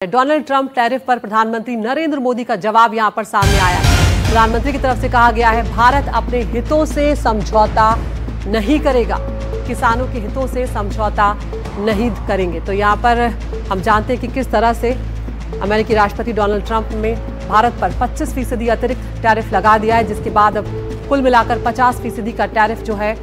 Donald Trump tariff पर प्रधानमंत्री नरेंद्र मोदी का जवाब यहां पर सामने आया है। प्रधानमंत्री की तरफ से कहा गया है भारत अपने हितों से समझौता नहीं करेगा, किसानों के हितों से समझौता नहीं करेंगे। तो यहां पर हम जानते हैं कि किस तरह से अमेरिकी राष्ट्रपति डोनाल्ड ट्रंप ने भारत पर 25% अतिरिक्त टैरिफ लगा दिया है, जिसके बाद अब कुल मिलाकर 50% का टैरिफ जो है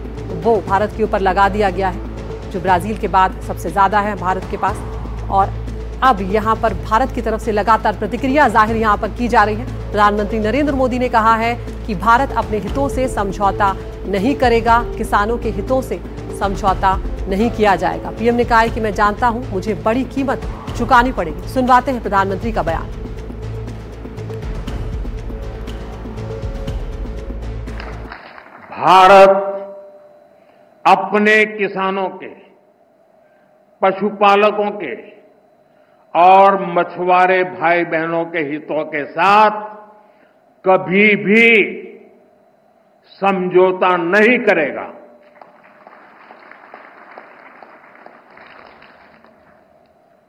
वो भारत के ऊपर लगा दिया गया है, जो ब्राजील के बाद सबसे ज्यादा है भारत के पास। और अब यहां पर भारत की तरफ से लगातार प्रतिक्रिया जाहिर यहां पर की जा रही है। प्रधानमंत्री नरेंद्र मोदी ने कहा है कि भारत अपने हितों से समझौता नहीं करेगा, किसानों के हितों से समझौता नहीं किया जाएगा। पीएम ने कहा है कि मैं जानता हूं मुझे बड़ी कीमत चुकानी पड़ेगी। सुनवाते हैं प्रधानमंत्री का बयान। भारत अपने किसानों के, पशुपालकों के और मछुआरे भाई बहनों के हितों के साथ कभी भी समझौता नहीं करेगा।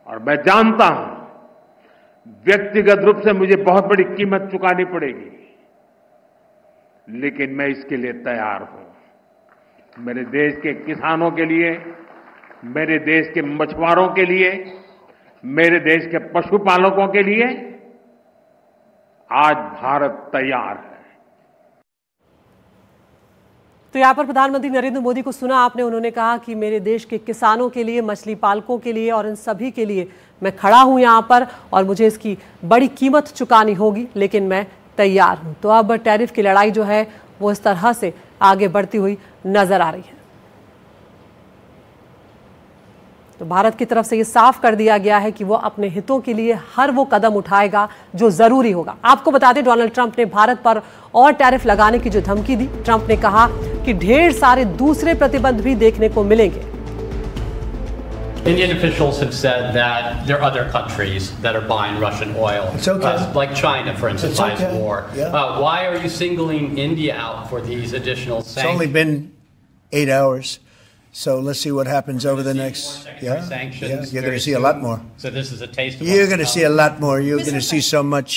और मैं जानता हूं व्यक्तिगत रूप से मुझे बहुत बड़ी कीमत चुकानी पड़ेगी, लेकिन मैं इसके लिए तैयार हूं। मेरे देश के किसानों के लिए, मेरे देश के मछुआरों के लिए, मेरे देश के पशुपालकों के लिए आज भारत तैयार है। तो यहां पर प्रधानमंत्री नरेंद्र मोदी को सुना आपने, उन्होंने कहा कि मेरे देश के किसानों के लिए, मछली पालकों के लिए और इन सभी के लिए मैं खड़ा हूं यहां पर और मुझे इसकी बड़ी कीमत चुकानी होगी, लेकिन मैं तैयार हूं। तो अब टैरिफ की लड़ाई जो है वो इस तरह से आगे बढ़ती हुई नजर आ रही है। तो भारत की तरफ से ये साफ कर दिया गया है कि वो अपने हितों के लिए हर वो कदम उठाएगा जो जरूरी होगा। आपको बता दें, डोनाल्ड ट्रंप ने भारत पर और टैरिफ लगाने की जो धमकी दी, ट्रंप ने कहा कि ढेर सारे दूसरे प्रतिबंध भी देखने को मिलेंगे। Indian officials have said that there are other countries that are buying Russian oil, like China, for instance, buys more. Why are you singling India out for these additional sanctions? It's only been 8 hours. So let's see what happens over the next. Sanctions. You're going to see a lot more. So this is a taste of. You're going to see a lot more. You're going to see so much.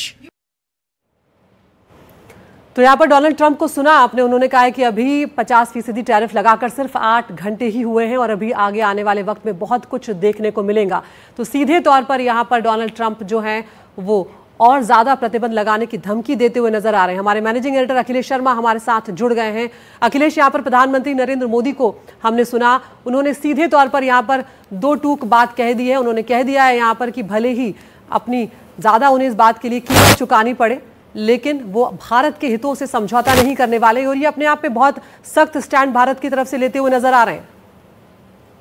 तो यहाँ पर Donald Trump को सुना आपने, उन्होंने कहा है कि अभी 50% टैरिफ लगाकर सिर्फ 8 घंटे ही हुए हैं और अभी आगे आने वाले वक्त में बहुत कुछ देखने को मिलेगा। तो सीधे तौर पर यहाँ पर डोनाल्ड ट्रंप जो हैं वो और ज्यादा प्रतिबंध लगाने की धमकी देते हुए नजर आ रहे हैं। हमारे मैनेजिंग एडिटर अखिलेश शर्मा हमारे साथ जुड़ गए हैं। अखिलेश, यहाँ पर प्रधानमंत्री नरेंद्र मोदी को हमने सुना, उन्होंने सीधे तौर पर यहाँ पर दो टूक बात कह दी है। उन्होंने कह दिया है यहाँ पर कि भले ही अपनी ज्यादा उन्हें इस बात के लिए कीमत चुकानी पड़े, लेकिन वो भारत के हितों से समझौता नहीं करने वाले, और ये अपने आप में बहुत सख्त स्टैंड भारत की तरफ से लेते हुए नजर आ रहे हैं।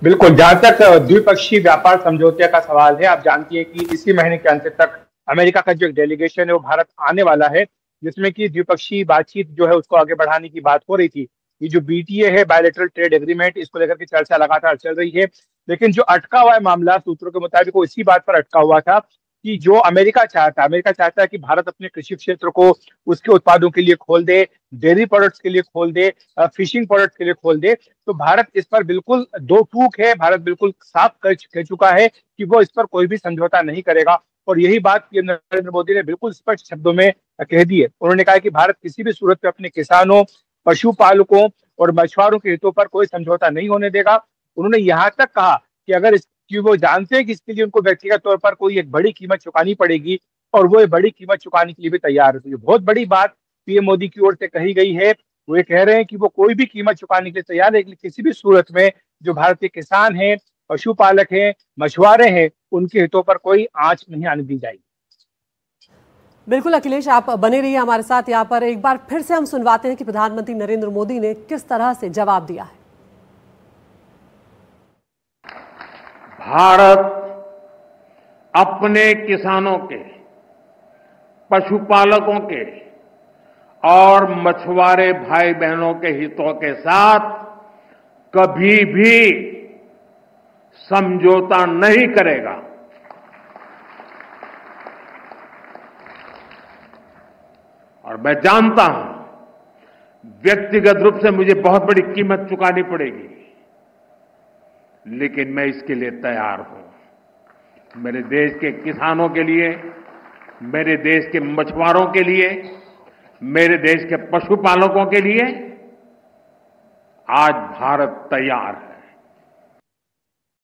बिल्कुल, जहां तक द्विपक्षीय व्यापार समझौते का सवाल है, आप जानती है कि इसी महीने के अंत तक अमेरिका का जो एक डेलीगेशन है वो भारत आने वाला है, जिसमें कि द्विपक्षीय बातचीत जो है उसको आगे बढ़ाने की बात हो रही थी। ये जो बीटीए है, बायलैटरल ट्रेड एग्रीमेंट, इसको लेकर के चर्चा लगातार चल रही है। लेकिन जो अटका हुआ है मामला, सूत्रों के मुताबिक वो इसी बात पर अटका हुआ था कि जो अमेरिका चाहता है कि भारत अपने कृषि क्षेत्र को उसके उत्पादों के लिए खोल दे, डेयरी प्रोडक्ट्स के लिए खोल दे, फिशिंग प्रोडक्ट्स के लिए खोल दे। तो भारत इस पर बिल्कुल दो टूक है। भारत बिल्कुल साफ कह चुका है कि वो इस पर कोई भी समझौता नहीं करेगा, और यही बात पीएम नरेंद्र मोदी ने बिल्कुल स्पष्ट शब्दों में कह दी है। उन्होंने कहा कि भारत किसी भी सूरत में अपने किसानों, पशुपालकों और मछुआरों के हितों पर कोई समझौता नहीं होने देगा। उन्होंने यहाँ तक कहा कि अगर कि वो जानते हैं कि इसके लिए उनको व्यक्तिगत तौर पर कोई एक बड़ी कीमत चुकानी पड़ेगी, और वो एक बड़ी कीमत चुकाने के लिए भी तैयार है। तो ये बहुत बड़ी बात पीएम मोदी की ओर से कही गई है। वो ये कह रहे हैं कि वो कोई भी कीमत चुकाने के लिए तैयार है, किसी भी सूरत में जो भारतीय किसान हैं, पशुपालक हैं, मछुआरे हैं, उनके हितों पर कोई आंच नहीं आने दी जाएगी। बिल्कुल अखिलेश, आप बने रहिए हमारे साथ। यहाँ पर एक बार फिर से हम सुनवाते हैं कि प्रधानमंत्री नरेंद्र मोदी ने किस तरह से जवाब दिया है। भारत अपने किसानों के, पशुपालकों के और मछुआरे भाई बहनों के हितों के साथ कभी भी समझौता नहीं करेगा। और मैं जानता हूं व्यक्तिगत रूप से मुझे बहुत बड़ी कीमत चुकानी पड़ेगी, लेकिन मैं इसके लिए तैयार हूं। मेरे देश के किसानों के लिए, मेरे देश के मछुआरों के लिए, मेरे देश के पशुपालकों के लिए आज भारत तैयार है।